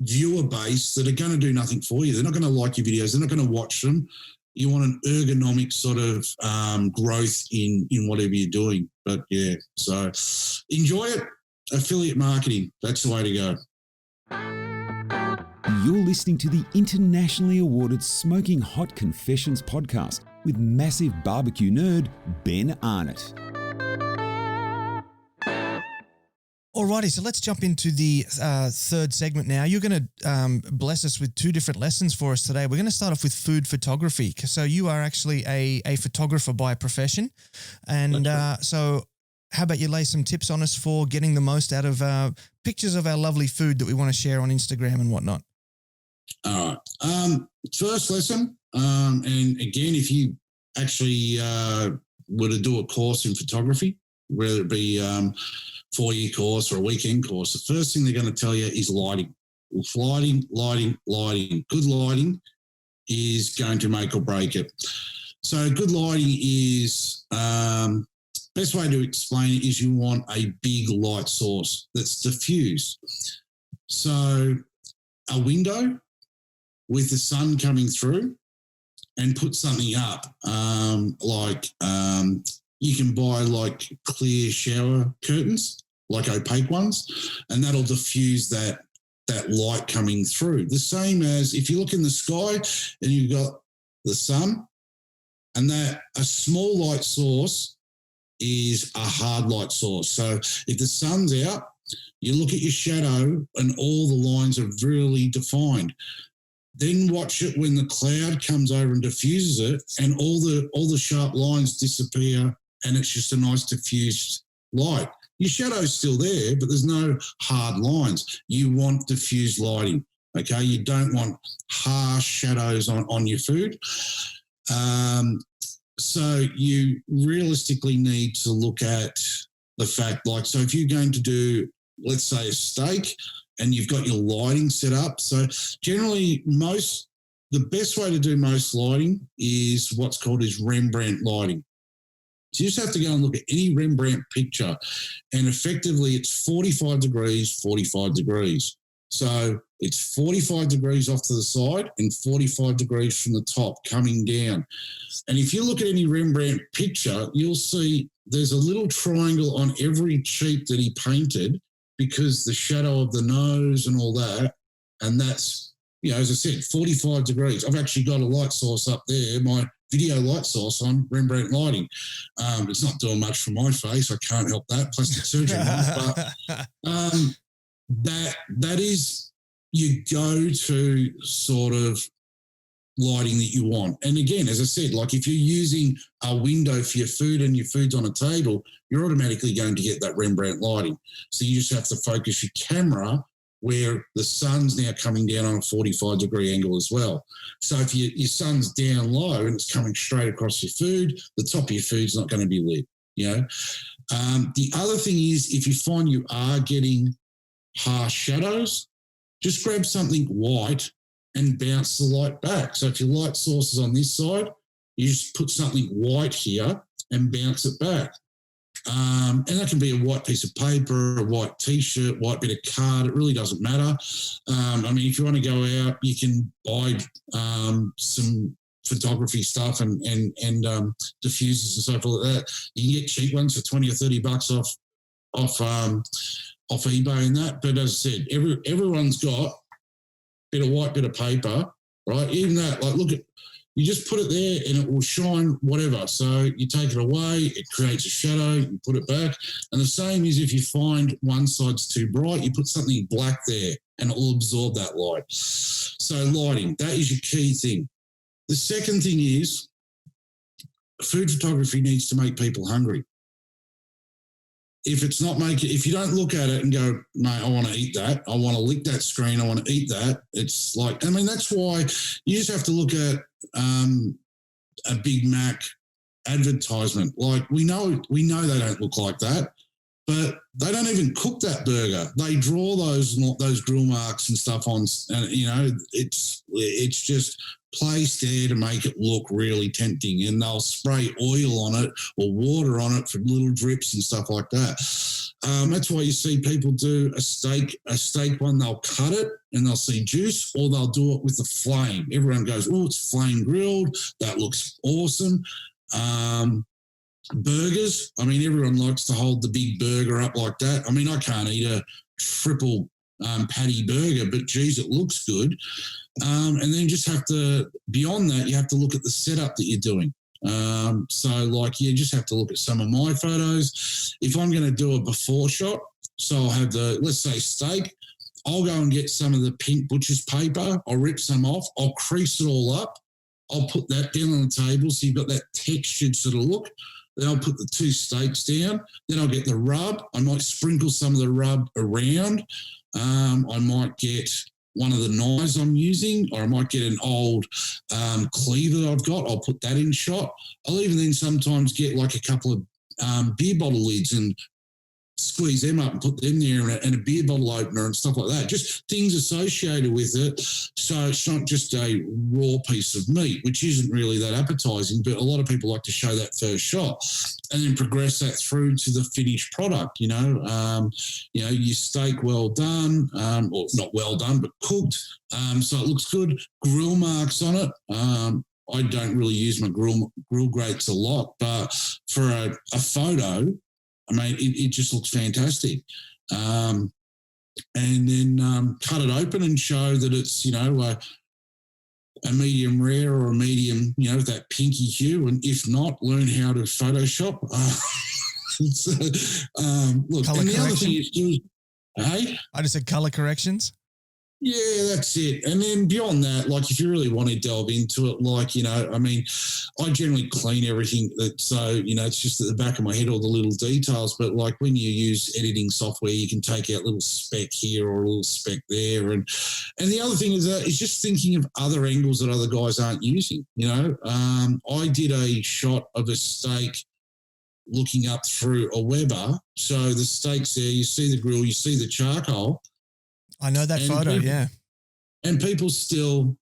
viewer base that are going to do nothing for you. They're not going to like your videos. They're not going to watch them. You want an ergonomic sort of growth in whatever you're doing. But, yeah, so enjoy it. Affiliate marketing, that's the way to go. You're listening to the internationally awarded Smoking Hot Confessions podcast with massive barbecue nerd Ben Arnott. Alrighty, so let's jump into the third segment now. You're going to bless us with two different lessons for us today. We're going to start off with food photography. So you are actually a photographer by profession. And so how about you lay some tips on us for getting the most out of pictures of our lovely food that we want to share on Instagram and whatnot? All right. First lesson, and again, if you actually were to do a course in photography, whether it be 4-year course or a weekend course, the first thing they're going to tell you is lighting. Lighting. Good lighting is going to make or break it. So good lighting is, best way to explain it is you want a big light source that's diffused. So a window with the sun coming through, and put something up you can buy like clear shower curtains, like opaque ones, and that'll diffuse that light coming through. The same as if you look in the sky and you've got the sun, and that a small light source is a hard light source. So if the sun's out, you look at your shadow and all the lines are really defined. Then watch it when the cloud comes over and diffuses it, and all the sharp lines disappear, and it's just a nice diffused light. Your shadow's still there, but there's no hard lines. You want diffused lighting, okay? You don't want harsh shadows on your food. So you realistically need to look at the fact, like, so if you're going to do, let's say, a steak, and you've got your lighting set up. So generally the best way to do most lighting is what's called is Rembrandt lighting. So you just have to go and look at any Rembrandt picture, and effectively it's 45 degrees. So it's 45 degrees off to the side and 45 degrees from the top coming down. And if you look at any Rembrandt picture, you'll see there's a little triangle on every cheek that he painted, because the shadow of the nose and all that, and that's, as I said, 45 degrees. I've actually got a light source up there, my video light source on Rembrandt lighting. It's not doing much for my face. I can't help that, plastic surgery. But that is your go-to sort of lighting that you want. And again, as I said, like if you're using a window for your food and your food's on a table, you're automatically going to get that Rembrandt lighting. So you just have to focus your camera where the sun's now coming down on a 45 degree angle as well. So if your sun's down low and it's coming straight across your food, the top of your food's not going to be lit, The other thing is, if you find you are getting harsh shadows, just grab something white and bounce the light back. So if your light source is on this side, you just put something white here and bounce it back. And that can be a white piece of paper, a white T-shirt, white bit of card. It really doesn't matter. If you want to go out, you can buy some photography stuff and diffusers and stuff like that. You can get cheap ones for $20 or $30 off eBay and that. But as I said, everyone's got bit of white bit of paper, right? Even that, like, look at, you just put it there and it will shine whatever. So you take it away, it creates a shadow, you put it back. And the same is if you find one side's too bright, you put something black there and it will absorb that light. So lighting, that is your key thing. The second thing is food photography needs to make people hungry. If you don't look at it and go, mate, I want to eat that, I want to lick that screen, I want to eat that, it's like, that's why you just have to look at a Big Mac advertisement. Like we know they don't look like that, but they don't even cook that burger. They draw those grill marks and stuff on, and it's just placed there to make it look really tempting, and they'll spray oil on it or water on it for little drips and stuff like that. That's why you see people do a steak one, they'll cut it and they'll see juice, or they'll do it with the flame. Everyone goes, oh, it's flame grilled. That looks awesome. Burgers, everyone likes to hold the big burger up like that. I can't eat a triple patty burger, but geez, it looks good. And then just have to, beyond that, you have to look at the setup that you're doing. So like, you just have to look at some of my photos. If I'm going to do a before shot, so I'll have let's say steak, I'll go and get some of the pink butcher's paper. I'll rip some off. I'll crease it all up. I'll put that down on the table so you've got that textured sort of look. Then I'll put the two steaks down. Then I'll get the rub. I might sprinkle some of the rub around. I might get one of the knives I'm using, or I might get an old cleaver I've got. I'll put that in shot. I'll even then sometimes get like a couple of beer bottle lids and squeeze them up and put them there, and a beer bottle opener and stuff like that. Just things associated with it. So it's not just a raw piece of meat, which isn't really that appetizing, but a lot of people like to show that first shot and then progress that through to the finished product. Your steak well done, or not well done, but cooked. So it looks good. Grill marks on it. I don't really use my grill grates a lot, but for a photo, I mean, it just looks fantastic. And then cut it open and show that it's, a medium rare or a medium, that pinky hue. And if not, learn how to Photoshop. Look, color and the correction. other thing is, hey? I just said color corrections. Yeah, that's it. And then beyond that, like if you really want to delve into it, I generally clean everything. So, it's just at the back of my head, all the little details. But like when you use editing software, you can take out a little speck here or a little speck there. And the other thing is just thinking of other angles that other guys aren't using. I did a shot of a steak looking up through a Weber. So the steak's there, you see the grill, you see the charcoal. I know that photo, yeah. And people still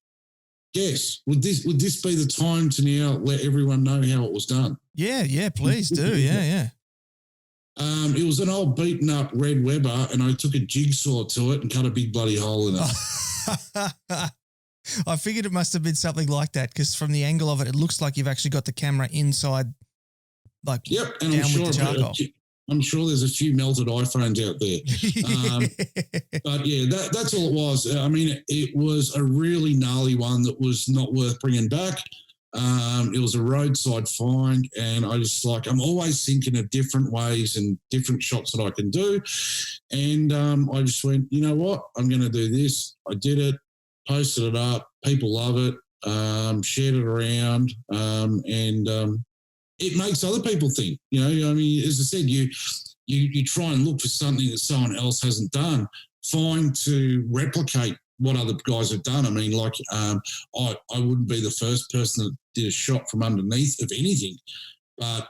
guess. Would this be the time to now let everyone know how it was done? Yeah, please do. Yeah. It was an old beaten up red Weber, and I took a jigsaw to it and cut a big bloody hole in it. I figured it must have been something like that, because from the angle of it, it looks like you've actually got the camera inside, like yep, and down with the charcoal. I'm sure there's a few melted iPhones out there. But yeah, that's all it was. I mean, it was a really gnarly one that was not worth bringing back. It was a roadside find, and I'm always thinking of different ways and different shots that I can do. And I just went, you know what? I'm going to do this. I did it, posted it up. People love it, shared it around, and it makes other people think, as I said, you try and look for something that someone else hasn't done, find to replicate what other guys have done. I mean, like I wouldn't be the first person that did a shot from underneath of anything, but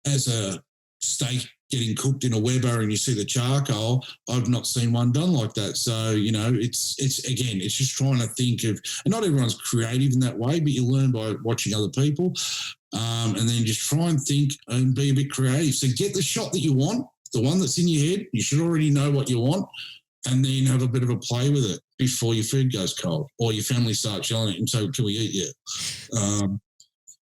as a steak getting cooked in a Weber and you see the charcoal, I've not seen one done like that. So, it's just trying to think of, and not everyone's creative in that way, but you learn by watching other people, and then just try and think and be a bit creative. So get the shot that you want, the one that's in your head. You should already know what you want, and then have a bit of a play with it before your food goes cold or your family starts yelling at you and say, can we eat yet?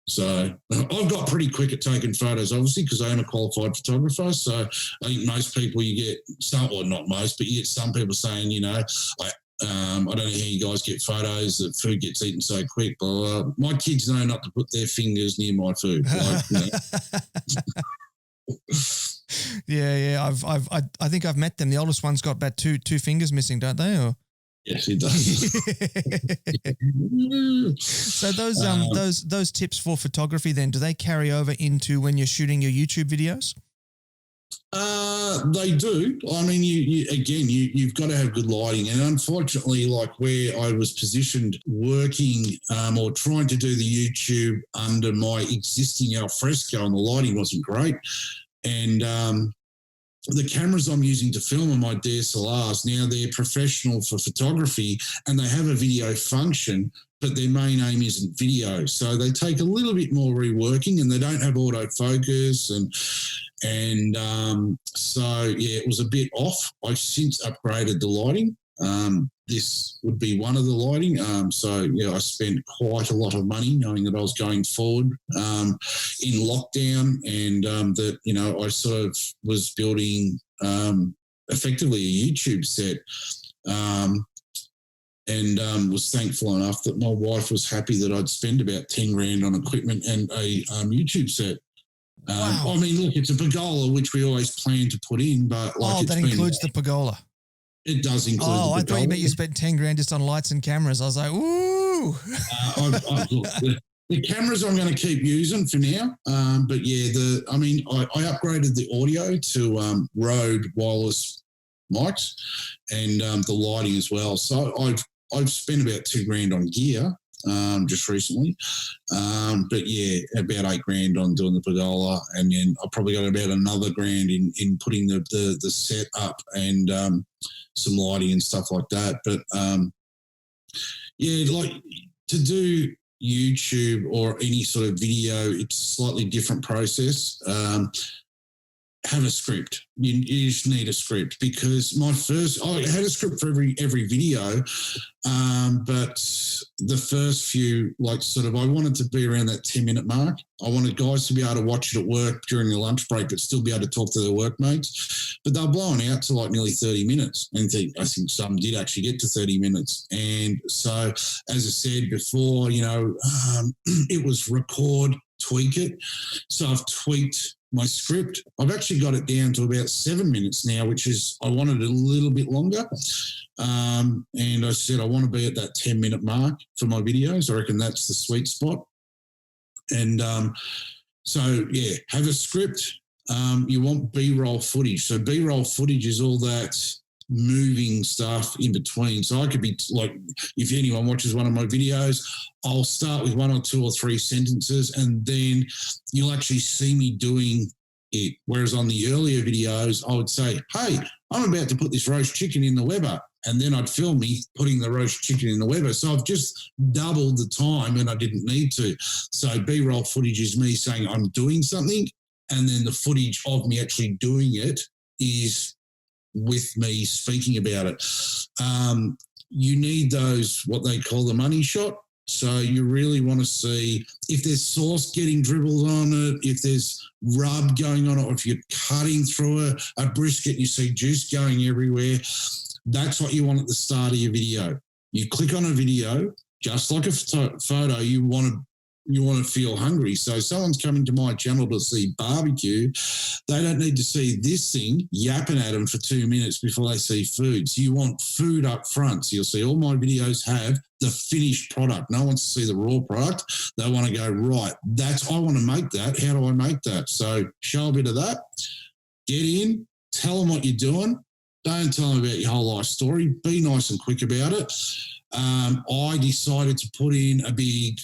So I've got pretty quick at taking photos, obviously, because I am a qualified photographer. So I think most people you get some, or not most, but you get some people saying, I don't know how you guys get photos, the food gets eaten so quick. But my kids know not to put their fingers near my food. Yeah. I think I've met them. The oldest one's got about two fingers missing, don't they? Or yes, he does. So those tips for photography, then, do they carry over into when you're shooting your YouTube videos? They do. I mean, you've got to have good lighting, and unfortunately, like where I was positioned working or trying to do the YouTube under my existing alfresco, and the lighting wasn't great, and the cameras I'm using to film are my DSLRs. Now they're professional for photography and they have a video function, but their main aim isn't video. So they take a little bit more reworking, and they don't have autofocus. And so, yeah, it was a bit off. I've since upgraded the lighting. This would be one of the lighting. So, yeah, I spent quite a lot of money knowing that I was going forward in lockdown, and that, I sort of was building effectively a YouTube set. And was thankful enough that my wife was happy that I'd spend about 10 grand on equipment and a YouTube set. Wow. I mean, look, it's a pergola, which we always plan to put in, but like that includes the pergola. It does include the pergola. I thought you meant you spent 10 grand just on lights and cameras. I was like, ooh. Look, the cameras I'm going to keep using for now. But yeah, I upgraded the audio to Rode wireless mics and the lighting as well. So I've spent about 2 grand on gear just recently. But yeah, about 8 grand on doing the pergola, and then I probably got about another grand in putting the set up and some lighting and stuff like that. But yeah, like to do YouTube or any sort of video, it's a slightly different process. Have a script. You just need a script, because I had a script for every video, but the first few, like sort of, I wanted to be around that 10-minute mark. I wanted guys to be able to watch it at work during the lunch break, but still be able to talk to their workmates. But they're blowing out to like nearly 30 minutes. And I think some did actually get to 30 minutes. And so, as I said before, it was record, tweak it. So I've tweaked my script. I've actually got it down to about 7 minutes now, which is, I wanted a little bit longer. And I said, I want to be at that 10-minute mark for my videos. I reckon that's the sweet spot. And so, yeah, have a script. You want B-roll footage. So B-roll footage is all that moving stuff in between. So I could be like, if anyone watches one of my videos, I'll start with 1 or 2 or 3 sentences, and then you'll actually see me doing it. Whereas on the earlier videos, I would say, hey, I'm about to put this roast chicken in the Weber. And then I'd film me putting the roast chicken in the Weber. So I've just doubled the time, and I didn't need to. So B-roll footage is me saying I'm doing something, and then the footage of me actually doing it is with me speaking about it. You need those, what they call the money shot. So you really want to see if there's sauce getting dribbled on it, if there's rub going on it, or if you're cutting through a brisket and you see juice going everywhere. That's what you want at the start of your video. You click on a video, just like a photo, you want to feel hungry. So someone's coming to my channel to see barbecue. They don't need to see this thing yapping at them for 2 minutes before they see food. So you want food up front. So you'll see all my videos have the finished product. No one wants to see the raw product. They want to go, right, I want to make that. How do I make that? So show a bit of that. Get in, tell them what you're doing. Don't tell them about your whole life story. Be nice and quick about it. I decided to put in a big,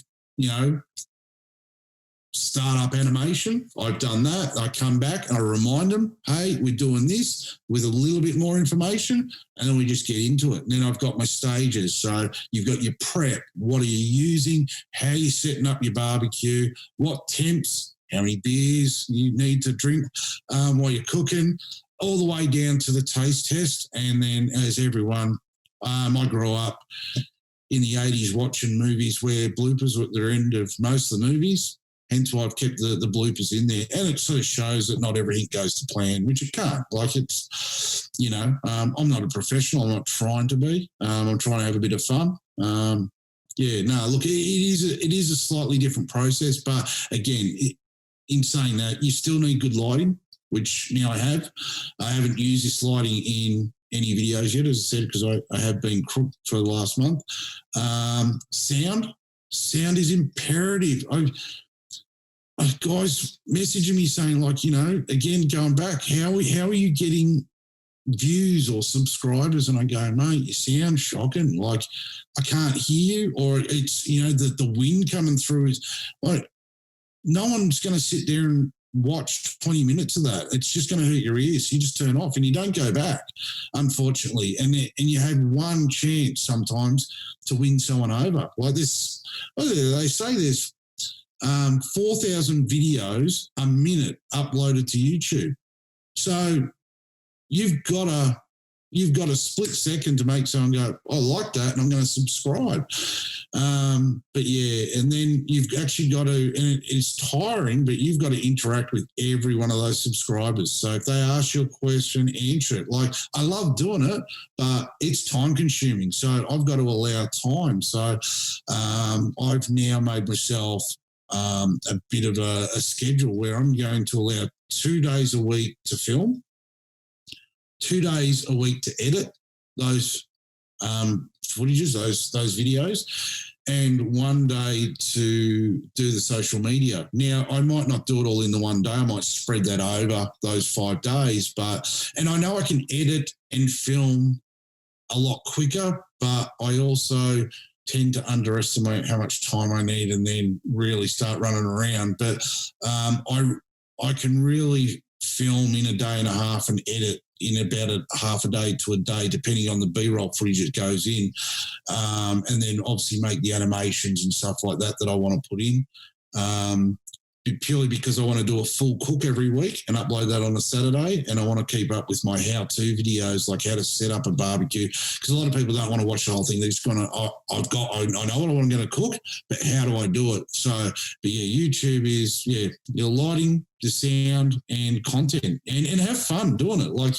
startup animation. I've done that. I come back and I remind them, hey, we're doing this with a little bit more information, and then we just get into it. And then I've got my stages. So you've got your prep. What are you using? How are you setting up your barbecue? What temps? How many beers you need to drink while you're cooking? All the way down to the taste test. And then, as everyone, I grew up in the 80s watching movies where bloopers were at the end of most of the movies. Hence why I've kept the bloopers in there. And it sort of shows that not everything goes to plan, which it can't. Like it's, I'm not a professional. I'm not trying to be. I'm trying to have a bit of fun. Look, it is a slightly different process. But again, in saying that, you still need good lighting, which now I have. I haven't used this lighting in any videos yet, as I said, because I have been crooked for the last month. Sound is imperative. Guys messaging me saying, like, again, going back, how are you getting views or subscribers? And I go, mate, you sound shocking. Like, I can't hear you, or it's, the wind coming through is like, no one's going to sit there and watch 20 minutes of that. It's just going to hurt your ears. You just turn off and you don't go back, unfortunately. And you had one chance sometimes to win someone over. Like this, they say there's 4,000 videos a minute uploaded to YouTube. So you've got to you've got a split second to make someone go, I like that, and I'm going to subscribe. But yeah, and then you've actually got to, and it's tiring, but you've got to interact with every one of those subscribers. So if they ask you a question, answer it. Like, I love doing it, but it's time consuming. So I've got to allow time. So I've now made myself a bit of a schedule where I'm going to allow 2 days a week to film, 2 days a week to edit those footages, those videos, and 1 day to do the social media. Now, I might not do it all in the 1 day. I might spread that over those 5 days, and I know I can edit and film a lot quicker, but I also tend to underestimate how much time I need and then really start running around. But I can really film in a day and a half and edit in about a half a day to a day, depending on the B-roll footage that goes in, and then obviously make the animations and stuff like that I want to put in, purely because I want to do a full cook every week and upload that on a Saturday, and I want to keep up with my how-to videos, like how to set up a barbecue, because a lot of people don't want to watch the whole thing. They're just going to, I know what I'm going to cook, but how do I do it? So, but yeah, YouTube is, your lighting, the sound, and content, and have fun doing it. Like,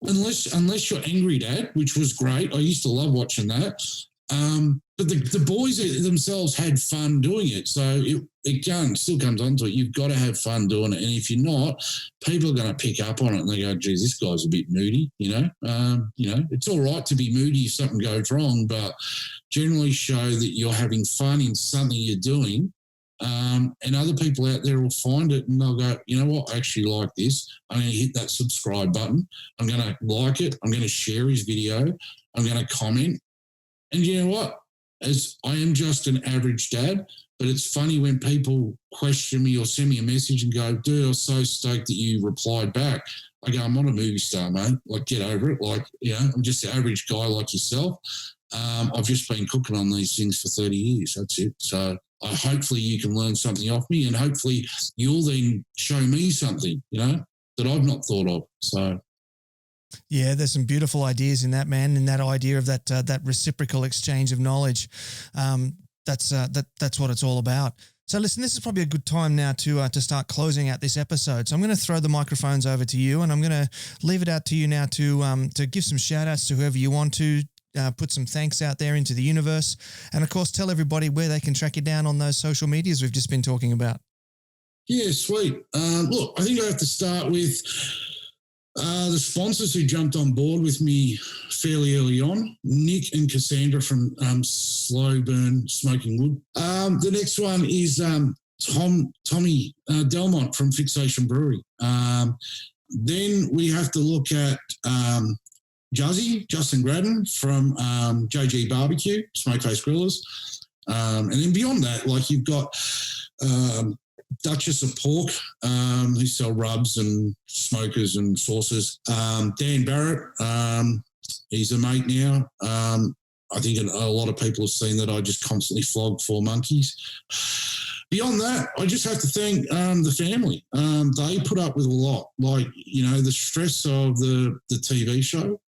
unless you're Angry Dad, which was great. I used to love watching that. But the boys themselves had fun doing it. So it still comes onto it. You've got to have fun doing it. And if you're not, people are going to pick up on it and they go, geez, this guy's a bit moody, it's all right to be moody if something goes wrong, but generally show that you're having fun in something you're doing. And other people out there will find it and they'll go, you know what, I actually like this. I'm going to hit that subscribe button. I'm going to like it. I'm going to share his video. I'm going to comment. And you know what? As I am just an average dad, but it's funny when people question me or send me a message and go, dude, I was so stoked that you replied back. I go, I'm not a movie star, mate. Like, get over it. Like, I'm just an average guy like yourself. I've just been cooking on these things for 30 years. That's it. So hopefully you can learn something off me, and hopefully you'll then show me something, that I've not thought of. So. Yeah, there's some beautiful ideas in that, man, and that idea of that reciprocal exchange of knowledge. That's what it's all about. So listen, this is probably a good time now to start closing out this episode. So I'm going to throw the microphones over to you, and I'm going to leave it out to you now to give some shout outs to whoever you want to, put some thanks out there into the universe, and of course tell everybody where they can track you down on those social medias we've just been talking about. Yeah, sweet. Look, I think I have to start with the sponsors who jumped on board with me fairly early on, Nick and Cassandra from Slow Burn Smoking Wood. The next one is Tommy Delmont from Fixation Brewery. Then we have to look at Justin Gradden from JG Barbecue, Smokeface Grillers. And then beyond that, like, you've got Duchess of Pork, who sell rubs and smokers and sauces. Dan Barrett, he's a mate now. I think a lot of people have seen that I just constantly flog 4 monkeys. Beyond that, I just have to thank the family. They put up with a lot, like, the stress of the TV show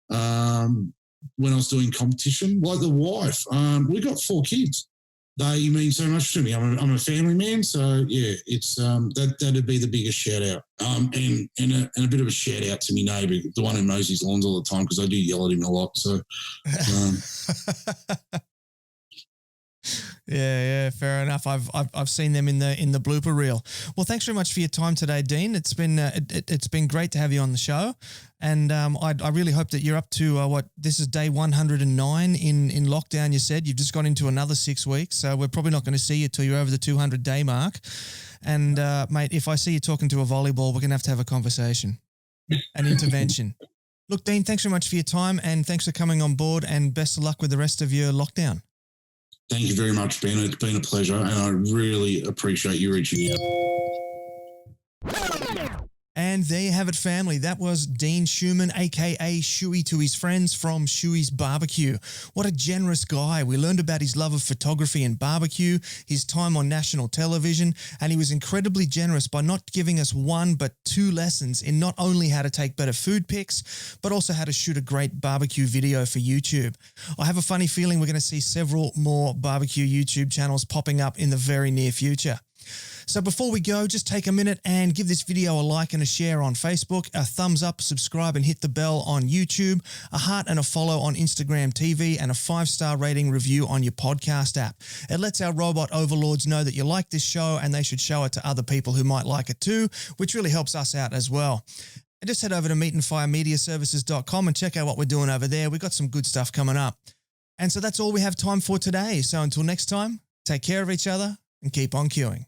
when I was doing competition, like the wife. We got 4 kids. They mean so much to me. I'm a family man, so yeah, it's that'd be the biggest shout out. And a bit of a shout out to my neighbour, the one who mows his lawns all the time, because I do yell at him a lot. So, yeah, fair enough. I've seen them in the blooper reel. Well, thanks very much for your time today, Dean. It's been great to have you on the show, and I really hope that you're up to this is day 109 in lockdown. You said you've just gone into another 6 weeks, so we're probably not going to see you till you're over the 200-day mark. And mate, if I see you talking to a volleyball, we're going to have a conversation, an intervention. Look, Dean, thanks very much for your time, and thanks for coming on board, and best of luck with the rest of your lockdown. Thank you very much, Ben. It's been a pleasure, and I really appreciate you reaching out. And And there you have it, family. That was Dean Schumann, aka Schuey to his friends, from Schuey's BBQ. What a generous guy. We learned about his love of photography and barbecue, his time on national television, and he was incredibly generous by not giving us one but two lessons in not only how to take better food pics, but also how to shoot a great barbecue video for YouTube. I have a funny feeling we're going to see several more barbecue YouTube channels popping up in the very near future. So before we go, just take a minute and give this video a like and a share on Facebook, a thumbs up, subscribe and hit the bell on YouTube, a heart and a follow on Instagram TV, and a 5-star rating review on your podcast app. It lets our robot overlords know that you like this show and they should show it to other people who might like it too, which really helps us out as well. And just head over to meatandfiremediaservices.com and check out what we're doing over there. We've got some good stuff coming up. And so that's all we have time for today. So until next time, take care of each other and keep on queuing.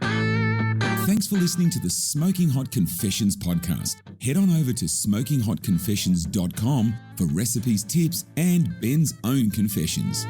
Thanks for listening to the Smoking Hot Confessions podcast. Head on over to smokinghotconfessions.com for recipes, tips, and Ben's own confessions.